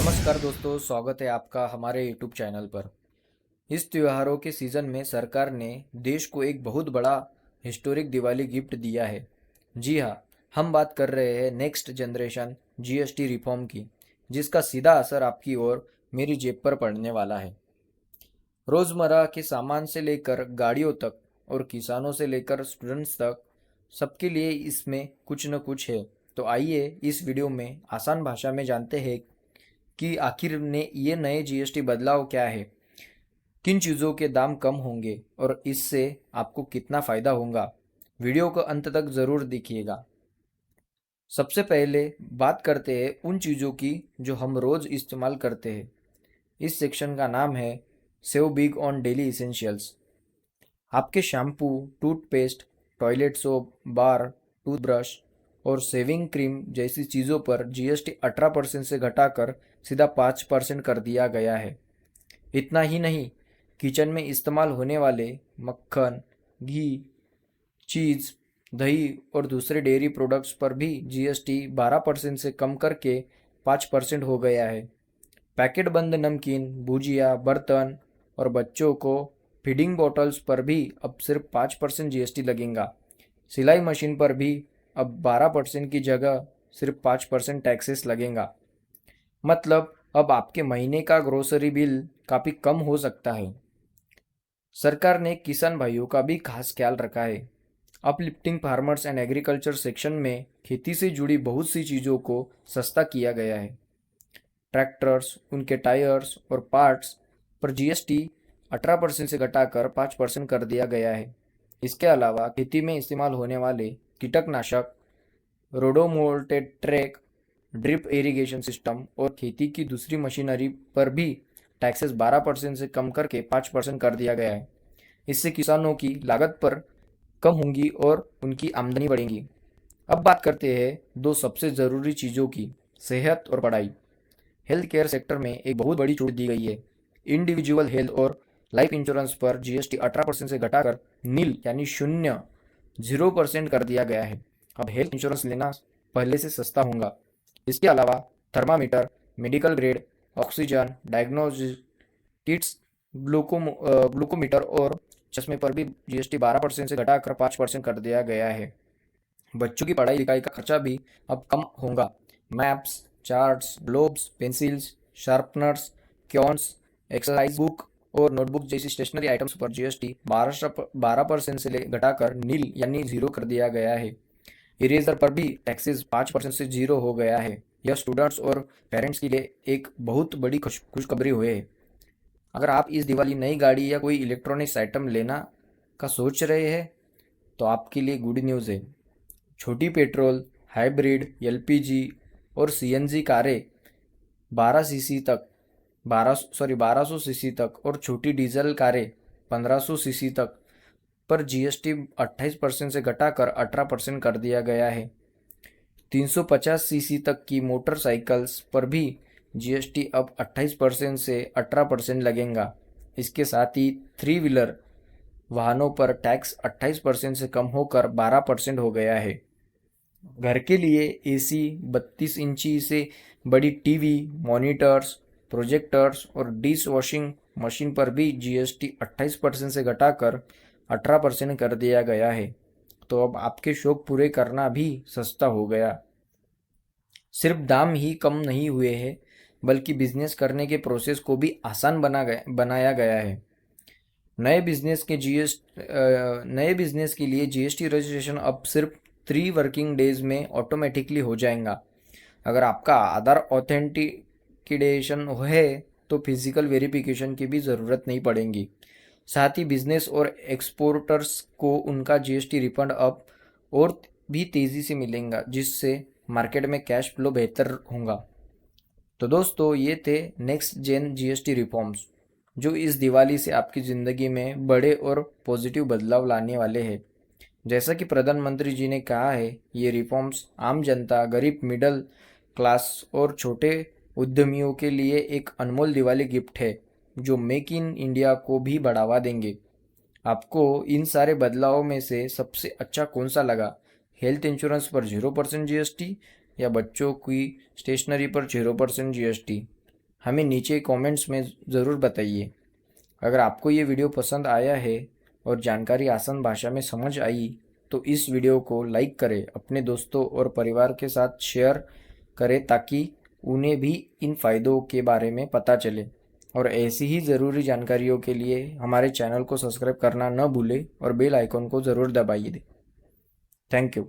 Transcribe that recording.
नमस्कार दोस्तों, स्वागत है आपका हमारे यूट्यूब चैनल पर। इस त्योहारों के सीज़न में सरकार ने देश को एक बहुत बड़ा हिस्टोरिक दिवाली गिफ्ट दिया है। जी हाँ, हम बात कर रहे हैं नेक्स्ट जनरेशन जीएसटी रिफॉर्म की, जिसका सीधा असर आपकी और मेरी जेब पर पड़ने वाला है। रोज़मर्रा के सामान से लेकर गाड़ियों तक और किसानों से लेकर स्टूडेंट्स तक सबके लिए इसमें कुछ न कुछ है। तो आइए इस वीडियो में आसान भाषा में जानते हैं कि आखिर ने ये नए जीएसटी बदलाव क्या है, किन चीज़ों के दाम कम होंगे और इससे आपको कितना फ़ायदा होगा। वीडियो को अंत तक ज़रूर देखिएगा। सबसे पहले बात करते हैं उन चीज़ों की जो हम रोज़ इस्तेमाल करते हैं। इस सेक्शन का नाम है save big on daily essentials. आपके शैम्पू, टूथपेस्ट, टॉयलेट सोप, बार, टूथब्रश और शेविंग क्रीम जैसी चीज़ों पर जीएसटी 18% से घटाकर सीधा 5% कर दिया गया है। इतना ही नहीं, किचन में इस्तेमाल होने वाले मक्खन, घी, चीज़, दही और दूसरे डेयरी प्रोडक्ट्स पर भी जीएसटी 12% से कम करके 5% हो गया है। पैकेट बंद नमकीन, भुजिया, बर्तन और बच्चों को फीडिंग बॉटल्स पर भी अब सिर्फ 5% जीएसटी लगेगा। सिलाई मशीन पर भी अब 12% की जगह सिर्फ 5% टैक्सेस लगेगा। मतलब अब आपके महीने का ग्रोसरी बिल काफ़ी कम हो सकता है। सरकार ने किसान भाइयों का भी खास ख्याल रखा है। Uplifting farmers and agriculture section में खेती से जुड़ी बहुत सी चीज़ों को सस्ता किया गया है। ट्रैक्टर्स, उनके टायर्स और पार्ट्स पर जीएसटी 18% से घटाकर 5% कर दिया गया है। इसके अलावा खेती में इस्तेमाल होने वाले कीटनाशक, रोडोमोल्टेड ट्रैक, ड्रिप इरिगेशन सिस्टम और खेती की दूसरी मशीनरी पर भी टैक्सेस 12% से कम करके 5% कर दिया गया है। इससे किसानों की लागत पर कम होंगी और उनकी आमदनी बढ़ेगी। अब बात करते हैं दो सबसे ज़रूरी चीज़ों की, सेहत और पढ़ाई। हेल्थ केयर सेक्टर में एक बहुत बड़ी छूट दी गई है। इंडिविजुअल हेल्थ और लाइफ इंश्योरेंस पर जीएसटी 18% से घटाकर नील यानी शून्य 0% कर दिया गया है। अब हेल्थ इंश्योरेंस लेना पहले से सस्ता होगा। इसके अलावा thermometer, medical grade oxygen, diagnosis kits, glucometer और चश्मे पर भी जीएसटी 12% से घटाकर 5% कर दिया गया है। बच्चों की पढ़ाई लिखाई का खर्चा भी अब कम होगा। Maps, charts, globes, pencils, sharpeners, crayons, exercise book और नोटबुक जैसी स्टेशनरी आइटम्स पर जीएसटी 12% से घटाकर नील यानी जीरो कर दिया गया है। इरेजर पर भी टैक्सेस 5% से जीरो हो गया है। यह स्टूडेंट्स और पेरेंट्स के लिए एक बहुत बड़ी खुशखबरी हुई है। अगर आप इस दिवाली नई गाड़ी या कोई इलेक्ट्रॉनिक्स आइटम लेना का सोच रहे हैं तो आपके लिए गुड न्यूज़ है। छोटी पेट्रोल, हाइब्रिड, एलपीजी और सीएनजी कारें 12 सीसी तक 1200 सीसी तक और छोटी डीजल कारें 1500 सीसी तक पर जीएसटी 28% से घटाकर 18% कर दिया गया है। 350 सीसी तक की मोटरसाइकिल्स पर भी जीएसटी अब 28% से 18% लगेगा। इसके साथ ही थ्री व्हीलर वाहनों पर टैक्स 28% से कम होकर 12% हो गया है। घर के लिए एसी, 32 इंची से बड़ी टीवी, मॉनिटर्स, प्रोजेक्टर्स और डिश वॉशिंग मशीन पर भी जीएसटी 28% से घटाकर 18% कर दिया गया है। तो अब आपके शौक पूरे करना भी सस्ता हो गया। सिर्फ दाम ही कम नहीं हुए हैं, बल्कि बिजनेस करने के प्रोसेस को भी आसान बनाया गया है। नए बिजनेस के लिए जीएसटी रजिस्ट्रेशन अब सिर्फ 3 वर्किंग डेज में ऑटोमेटिकली हो जाएगा। अगर आपका आधार ऑथेंटिकेशन है तो फिजिकल वेरिफिकेशन की भी ज़रूरत नहीं पड़ेगी। साथ ही बिजनेस और एक्सपोर्टर्स को उनका जीएसटी रिफंड अब और भी तेज़ी से मिलेगा, जिससे मार्केट में कैश फ्लो बेहतर होगा। तो दोस्तों, ये थे नेक्स्ट जेन जीएसटी रिफॉर्म्स जो इस दिवाली से आपकी ज़िंदगी में बड़े और पॉजिटिव बदलाव लाने वाले हैं। जैसा कि प्रधानमंत्री जी ने कहा है, ये रिफॉर्म्स आम जनता, गरीब, मिडिल क्लास और छोटे उद्यमियों के लिए एक अनमोल दिवाली गिफ्ट है जो मेक इन इंडिया को भी बढ़ावा देंगे। आपको इन सारे बदलावों में से सबसे अच्छा कौन सा लगा? हेल्थ इंश्योरेंस पर 0% जीएसटी या बच्चों की स्टेशनरी पर 0% जीएसटी? हमें नीचे कमेंट्स में ज़रूर बताइए। अगर आपको ये वीडियो पसंद आया है और जानकारी आसान भाषा में समझ आई तो इस वीडियो को लाइक करें, अपने दोस्तों और परिवार के साथ शेयर करें ताकि उन्हें भी इन फ़ायदों के बारे में पता चले। और ऐसी ही ज़रूरी जानकारियों के लिए हमारे चैनल को सब्सक्राइब करना न भूलें और बेल आइकन को ज़रूर दबाइए। Thank you.